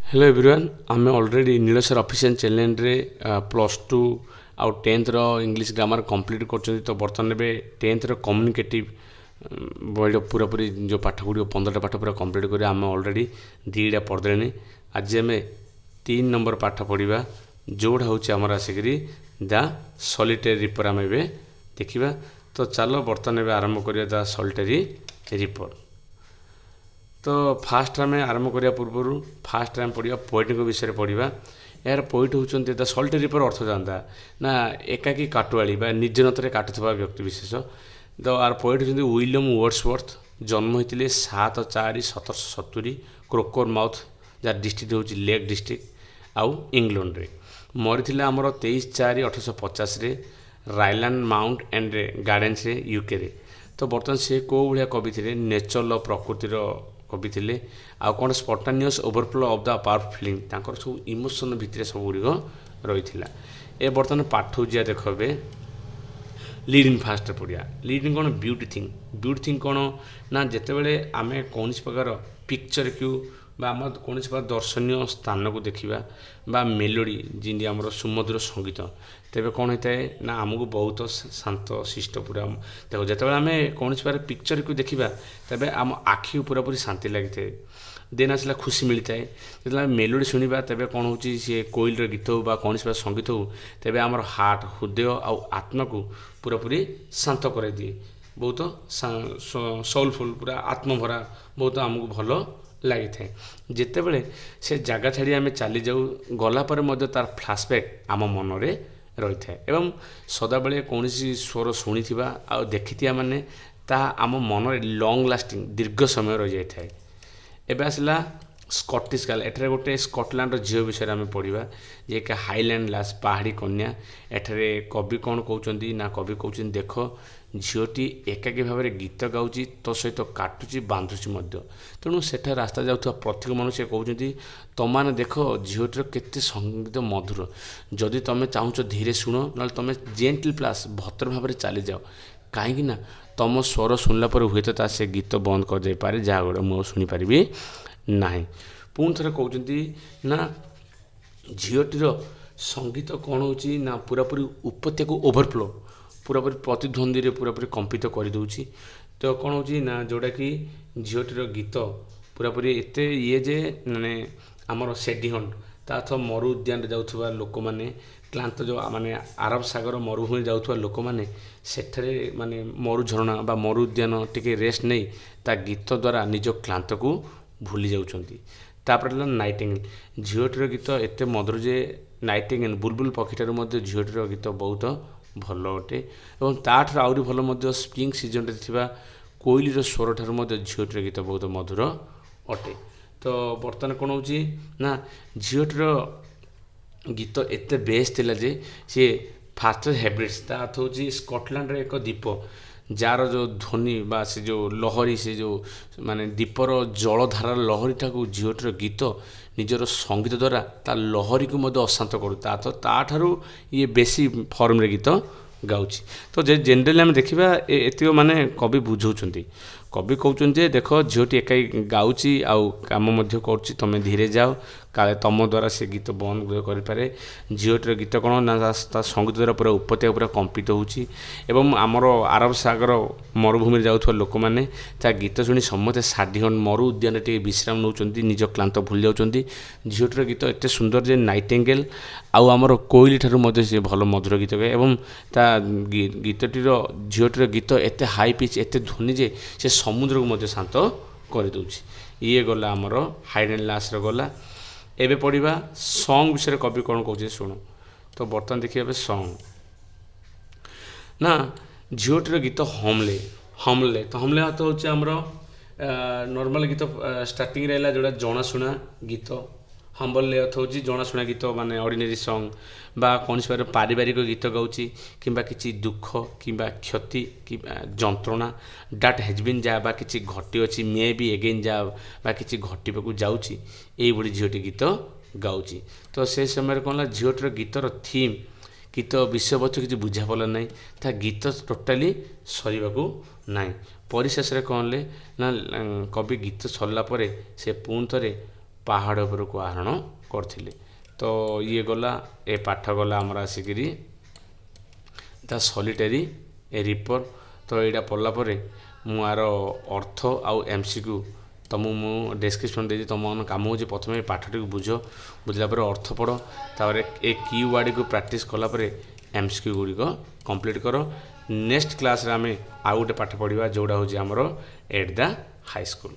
Hello everyone आम already नीलसर official channel रे +2 आउ 10th रो इंग्लिश ग्रामर कंप्लीट कर तो बर्तमान में 10th रो कम्युनिकेटिव बही पूरा पूरी जो पाठ गुड़ 15टा पाठ पूरा कंप्लीट कर आम ऑलरेडी 2टा पढ़दे। आज आम 3 नंबर पाठ पढ़ा जोड़ा हूँ आमर आसिक द सॉलिटरी रिपर आम देखा। तो चलो बर्तमान आरंभ करिया द सॉलिटरी रिपर। तो फास्ट आम आरंभ करने पूर्व फास्ट आम पढ़ा पोएट विषय पढ़ा। यार पोएट होती द सॉलिटरी रिपर अर्थ जानता ना एकाकी काटुआली निर्जनत काटुवा व्यक्ति विशेष। तो आर पोएट होती विलियम वर्ड्सवर्थ जन्म होते 7/4/1770 क्रोकोर माउथ जार डिस्ट्रिक्ट हूँ लेक डिस्ट्रिक्ट आउ इंग्लैंड रे। मरी आमर 23/4/1850 रायलैंड माउंट एंड गार्डेन्स यूके रे। तो बर्तमान से कौ भाया कवि थे नेचर ल प्रकृतिर कवि थे आउ कौन spontaneous overflow of the powerful feeling तांकर सब इमोशन भितर सब गुड़िक रही है। बर्तमान पाठ हूँ देख लीडिंग फास्ट पढ़िया। लीडिंग कौन ब्यूटी थिंग कौन ना जिते आम कौन प्रकार पिक्चर क्यू आम कौन प्रकार दर्शनीय स्थान को देखा बा मेलोडी जी आम सुमधुर संगीत तेरे कौन होता है ना आमको बहुत शांत शिष्ट पूरा देखो जिते आम कौन प्रकार पिक्चर को देखा तेज आम आखि पूरा पूरी शांति लगी था। देन आसला खुशी मिलता है जो मेलोडी शुणा तेज कौन हो सी कोइलर गीत हो कौन प्रकार संगीत हो तेज आम हार्ट हृदय आउ आत्मा को पूरा पूरी शांत कर दिए बहुत सोलफुल पूरा आत्मभरा बहुत आमको भल लगी था। जिते बड़े से जगह छाड़ी आम चली जाऊ गलापर तार फ्लाशबैक आम मनरे रही था एवं सदाबले कौन स्वर शुणी आ देखी माने ता आम मन लंग लास्टिंग दीर्घ समय रही जाए। एबे आसला स्कटिश गार्ल एठारे गोटे स्कटलैंड झील विषय आम पढ़ा जे कि हाईलैंड लास पहाड़ी कन्या। एठारे कवि कौन कहते ना कवि कहते देख झीलटी एकाकी भाव में गीत गाँची तो सहित काटुची बांधुची तेणु सेठा रास्ता जाऊा प्रत्येक मनुष्य कहते तुम मैंने देख झीलटीर केते संगीत मधुर जदि तुम चाहूच धीरे शुण ना तुम जेंटल प्लस भद्र भाव में चली जाओ कहीं तुम स्वर शुणला हुए तो से गीत बंद कर जाई पारे जहाँ गुड़ा मुझे शुणिपारि ना। पुणी थे कहते ना झीलटीर संगीत कौन हो ना पूरापूरी उपत्या को ओवरफ्लो पूरापूरी प्रतिद्वंदी पूरापूरी कंपित करदे। तो कौन हो ना जोटा कि झीलटीर गीत पूरापूरी एत ये जे माने आमर सेडिहंड ता मरु उद्यान जाऊा लोक मैंने क्लांत जो माने आरब सागर मरुभूमि जाऊा लोक मैंने सेठरे माने मरु झरणा बा मरु उद्यान टिके रेस्ट नहीं ता गीत द्वारा निज क्लांत को भूली जाउछंती। तापर नाइटिंगेल झीलटीर गीत एत मधुर जे नाइटिंगेल बुलबुल पक्षीटार मध्य झीलटीर गीत बहुत भल अटे और ताठर आहरी भल स्प्रिंग सीजन रे कोइलीर स्वर ठार झीलटीर गीत बहुत मधुर अटे। तो बर्तमान कौन हो ना झीलटीर गीत एत बेस थिला जे सी फास्टर हैबिट्स ता अर्थ हूँ स्कटलैंड एक द्वीप जार जो ध्वनि बा से जो लहरी से जो माने द्वीपर जलधार लहरी टाक झीलटीर गीत निजर संगीत द्वारा ता लहरी को अशांत करू ताठू ये बेसी फर्म रे गीत गाँची। तो जेनराली आम देखा ये माने कवि बुझाऊँच कवि कहते देख झीलटी एकाई गाँची आउ कम कर तुम धीरे जाओ काले तुम द्वारा से गीत बंद करें। झीलटीर गीत कौन ना संगीत द्वारा पूरा उपत्या पूरा कंपित होची एवं आमर आरब सागर मरुभूमि जाऊा लोक मैंने गीत शुणी समस्ते साढ़ीघंट मरु उद्यान टे विश्राम नौ निज क्लांत भूली जाऊँच। झीलटीर गीत एत सुंदर जे नाइटिंगेल आउ आमर कोइली ठार से भल मधुर गीत गाए एवं ता गीतटीर झीलटीर गीत एत हाई पिच एत ध्वनि जे से समुद्र को शांत करदे। ये गला आमर हाइडेन लास गला। एबे पढ़ा सॉन्ग विषय कवि कौन कहे शुण। तो बर्तमान देखिए सॉन्ग ना झीलटीर गीत हमले हमले तो हमले हाथ हूँ आमर नॉर्मल गीत स्टार्टिंग रहा जोड़ा जनाशुना गीत हम्बल अर्थ हूँ जनाशुना गीत माने ऑर्डिनरी सॉन्ग बा कौन से पारिवारिक गीत गाँची किंबा किसी दुख किंबा क्षति कि जंत्रणा डाट हैज बीन जा बा किसी घटी अच्छी मे बी एगेन जा बा किसी घटवाक जाऊँगी ये झीलटी गीत गाँची। तो से समय कौन झीलटीर गीतर थीम गीत विषय वस्तु किसी बुझा पड़ा ना ता गीत टोटाली सर ना परिशेष कौन ले ना कवि गीत सरला से पुणी थे ପାହାଡ଼ ଉପରକୁ ଆରୋହଣ କରିଥିଲେ। ତ ଇଏ ଗଲା ଏ ପାଠ ଗଲା ଆମର ଆସିକିରି ଦ ସଲିଟାରୀ ରିପର। ତ ଏଇଟା ପଢ଼ିଲା ପରେ ମୁଁ ଆର ଅର୍ଥ ଆଉ MCQ ତୁମକୁ ମୁଁ ଡେସ୍କ୍ରିପସନ୍ ଦେଇଛି। ତୁମମାନଙ୍କ କାମ ହେଉଛି ପ୍ରଥମେ ଏ ପାଠଟିକୁ ବୁଝିଲା ପରେ ଅର୍ଥ ପଢ଼, ତାପରେ ଏ କି ୱାର୍ଡ଼କୁ ପ୍ରାକ୍ଟିସ୍ କଲା ପରେ MCQ ଗୁଡ଼ିକ କମ୍ପ୍ଲିଟ୍ କର। ନେକ୍ସଟ କ୍ଲାସ୍ରେ ଆମେ ଆଉ ଗୋଟେ ପାଠ ପଢ଼ିବା ଯେଉଁଟା ହେଉଛି ଆମର ଏଟ୍ ଦ ହାଇସ୍କୁଲ।